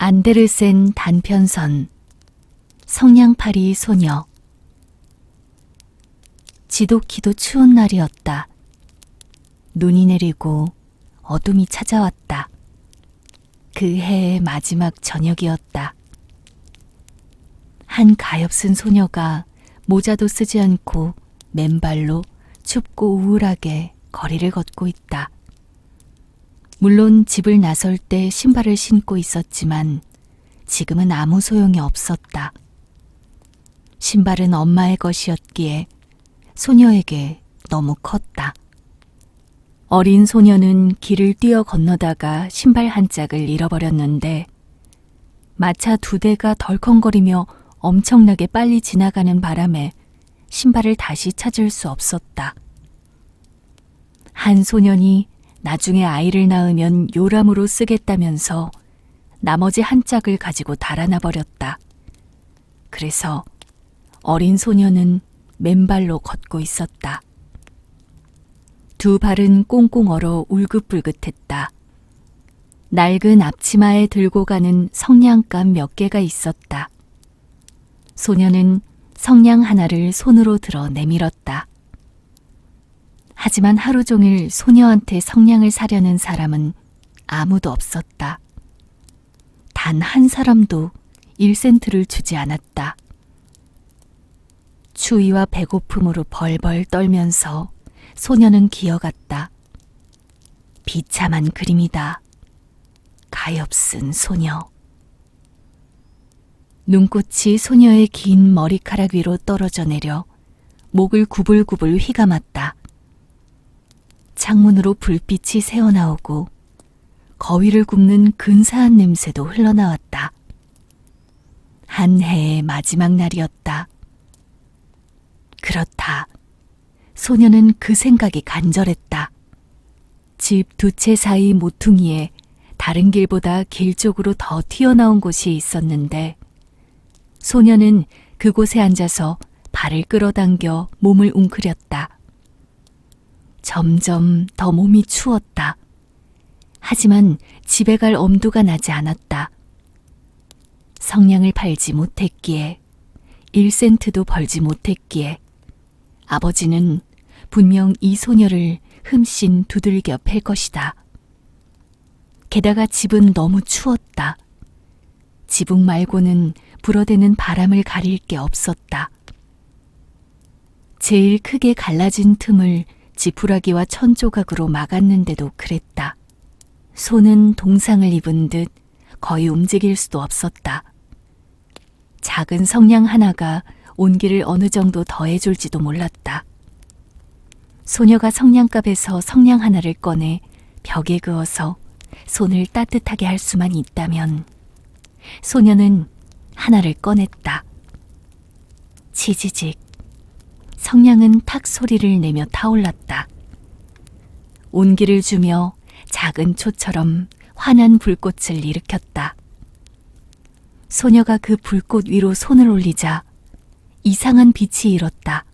안데르센 단편선 성냥팔이 소녀. 지독히도 추운 날이었다. 눈이 내리고 어둠이 찾아왔다. 그 해의 마지막 저녁이었다. 한 가엾은 소녀가 모자도 쓰지 않고 맨발로 춥고 우울하게 거리를 걷고 있다. 물론 집을 나설 때 신발을 신고 있었지만 지금은 아무 소용이 없었다. 신발은 엄마의 것이었기에 소녀에게 너무 컸다. 어린 소녀는 길을 뛰어 건너다가 신발 한 짝을 잃어버렸는데 마차 2대가 덜컹거리며 엄청나게 빨리 지나가는 바람에 신발을 다시 찾을 수 없었다. 한 소년이 나중에 아이를 낳으면 요람으로 쓰겠다면서 나머지 한 짝을 가지고 달아나 버렸다. 그래서 어린 소녀는 맨발로 걷고 있었다. 두 발은 꽁꽁 얼어 울긋불긋했다. 낡은 앞치마에 들고 가는 성냥감 몇 개가 있었다. 소녀는 성냥 하나를 손으로 들어 내밀었다. 하지만 하루 종일 소녀한테 성냥을 사려는 사람은 아무도 없었다. 단 한 사람도 1센트를 주지 않았다. 추위와 배고픔으로 벌벌 떨면서 소녀는 기어갔다. 비참한 그림이다. 가엾은 소녀. 눈꽃이 소녀의 긴 머리카락 위로 떨어져 내려 목을 구불구불 휘감았다. 창문으로 불빛이 새어나오고 거위를 굽는 근사한 냄새도 흘러나왔다. 한 해의 마지막 날이었다. 그렇다. 소녀는 그 생각이 간절했다. 집 2채 사이 모퉁이에 다른 길보다 길 쪽으로 더 튀어나온 곳이 있었는데 소녀는 그곳에 앉아서 발을 끌어당겨 몸을 웅크렸다. 점점 더 몸이 추웠다. 하지만 집에 갈 엄두가 나지 않았다. 성냥을 팔지 못했기에 1센트도 벌지 못했기에 아버지는 분명 이 소녀를 흠씬 두들겨 팰 것이다. 게다가 집은 너무 추웠다. 지붕 말고는 불어대는 바람을 가릴 게 없었다. 제일 크게 갈라진 틈을 지푸라기와 천조각으로 막았는데도 그랬다. 손은 동상을 입은 듯 거의 움직일 수도 없었다. 작은 성냥 하나가 온기를 어느 정도 더해줄지도 몰랐다. 소녀가 성냥갑에서 성냥 하나를 꺼내 벽에 그어서 손을 따뜻하게 할 수만 있다면 소녀는 하나를 꺼냈다. 치지직. 성냥은 탁 소리를 내며 타올랐다. 온기를 주며 작은 초처럼 환한 불꽃을 일으켰다. 소녀가 그 불꽃 위로 손을 올리자 이상한 빛이 일었다.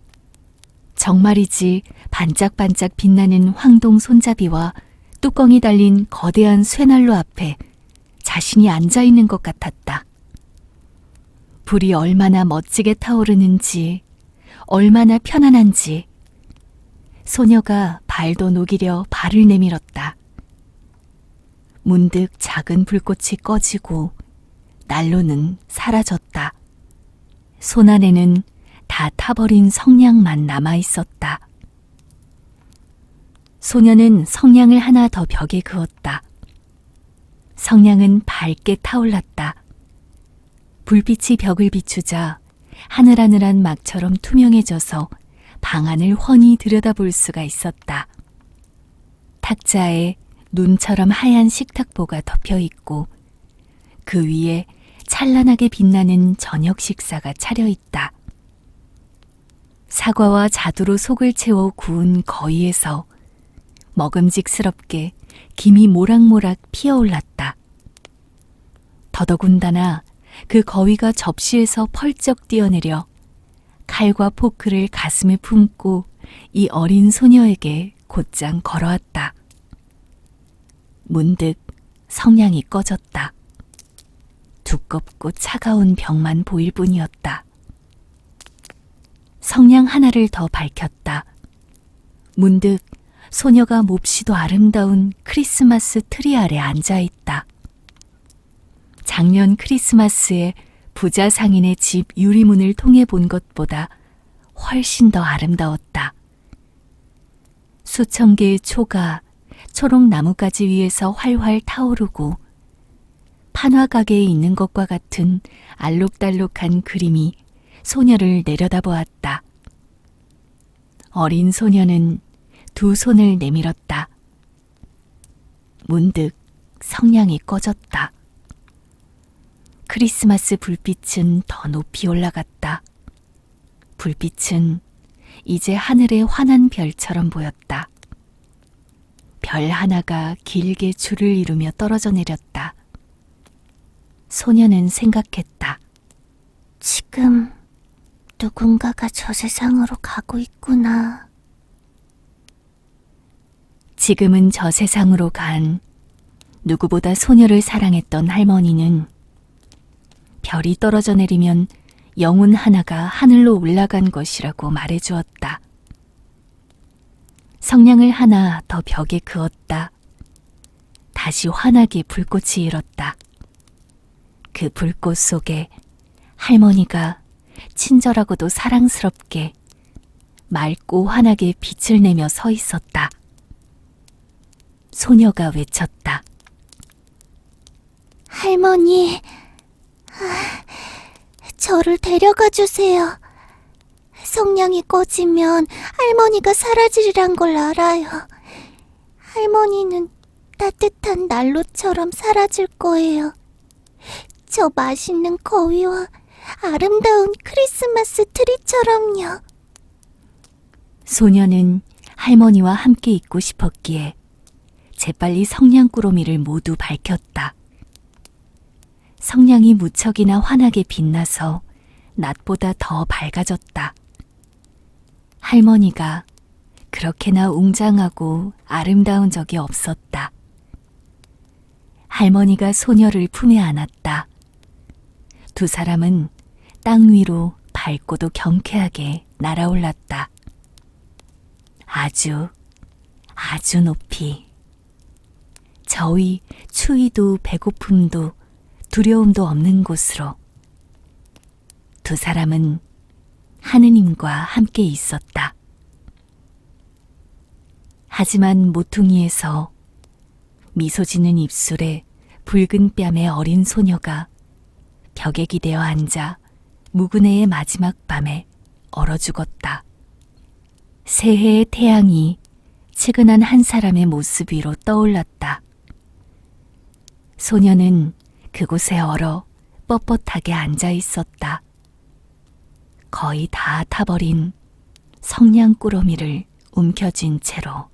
정말이지 반짝반짝 빛나는 황동 손잡이와 뚜껑이 달린 거대한 쇠난로 앞에 자신이 앉아있는 것 같았다. 불이 얼마나 멋지게 타오르는지, 얼마나 편안한지 소녀가 발도 녹이려 발을 내밀었다. 문득 작은 불꽃이 꺼지고 난로는 사라졌다. 손 안에는 다 타버린 성냥만 남아있었다. 소녀는 성냥을 하나 더 벽에 그었다. 성냥은 밝게 타올랐다. 불빛이 벽을 비추자 하늘하늘한 막처럼 투명해져서 방 안을 훤히 들여다볼 수가 있었다. 탁자에 눈처럼 하얀 식탁보가 덮여있고 그 위에 찬란하게 빛나는 저녁 식사가 차려있다. 사과와 자두로 속을 채워 구운 거위에서 먹음직스럽게 김이 모락모락 피어올랐다. 더더군다나 그 거위가 접시에서 펄쩍 뛰어내려 칼과 포크를 가슴에 품고 이 어린 소녀에게 곧장 걸어왔다. 문득 성냥이 꺼졌다. 두껍고 차가운 벽만 보일 뿐이었다. 성냥 하나를 더 밝혔다. 문득 소녀가 몹시도 아름다운 크리스마스 트리 아래 앉아 있다. 작년 크리스마스에 부자 상인의 집 유리문을 통해 본 것보다 훨씬 더 아름다웠다. 수천 개의 초가 초록 나뭇가지 위에서 활활 타오르고 판화 가게에 있는 것과 같은 알록달록한 그림이 소녀를 내려다보았다. 어린 소녀는 두 손을 내밀었다. 문득 성냥이 꺼졌다. 크리스마스 불빛은 더 높이 올라갔다. 불빛은 이제 하늘의 환한 별처럼 보였다. 별 하나가 길게 줄을 이루며 떨어져 내렸다. 소녀는 생각했다. 지금 누군가가 저 세상으로 가고 있구나. 지금은 저 세상으로 간 누구보다 소녀를 사랑했던 할머니는 별이 떨어져 내리면 영혼 하나가 하늘로 올라간 것이라고 말해주었다. 성냥을 하나 더 벽에 그었다. 다시 환하게 불꽃이 일었다. 그 불꽃 속에 할머니가 친절하고도 사랑스럽게 맑고 환하게 빛을 내며 서 있었다. 소녀가 외쳤다. 할머니, 저를 데려가 주세요. 성냥이 꺼지면 할머니가 사라지리란 걸 알아요. 할머니는 따뜻한 난로처럼 사라질 거예요. 저 맛있는 거위와 아름다운 크리스마스 트리처럼요. 소녀는 할머니와 함께 있고 싶었기에 재빨리 성냥꾸러미를 모두 밝혔다. 성냥이 무척이나 환하게 빛나서 낮보다 더 밝아졌다. 할머니가 그렇게나 웅장하고 아름다운 적이 없었다. 할머니가 소녀를 품에 안았다. 두 사람은 땅 위로 밝고도 경쾌하게 날아올랐다. 아주 높이. 저위, 추위도 배고픔도 두려움도 없는 곳으로. 두 사람은 하느님과 함께 있었다. 하지만 모퉁이에서 미소 짓는 입술에 붉은 뺨의 어린 소녀가 벽에 기대어 앉아 무그네의 마지막 밤에 얼어 죽었다. 새해의 태양이 측은한 한 사람의 모습 위로 떠올랐다. 소녀는 그곳에 얼어 뻣뻣하게 앉아 있었다. 거의 다 타버린 성냥꾸러미를 움켜쥔 채로.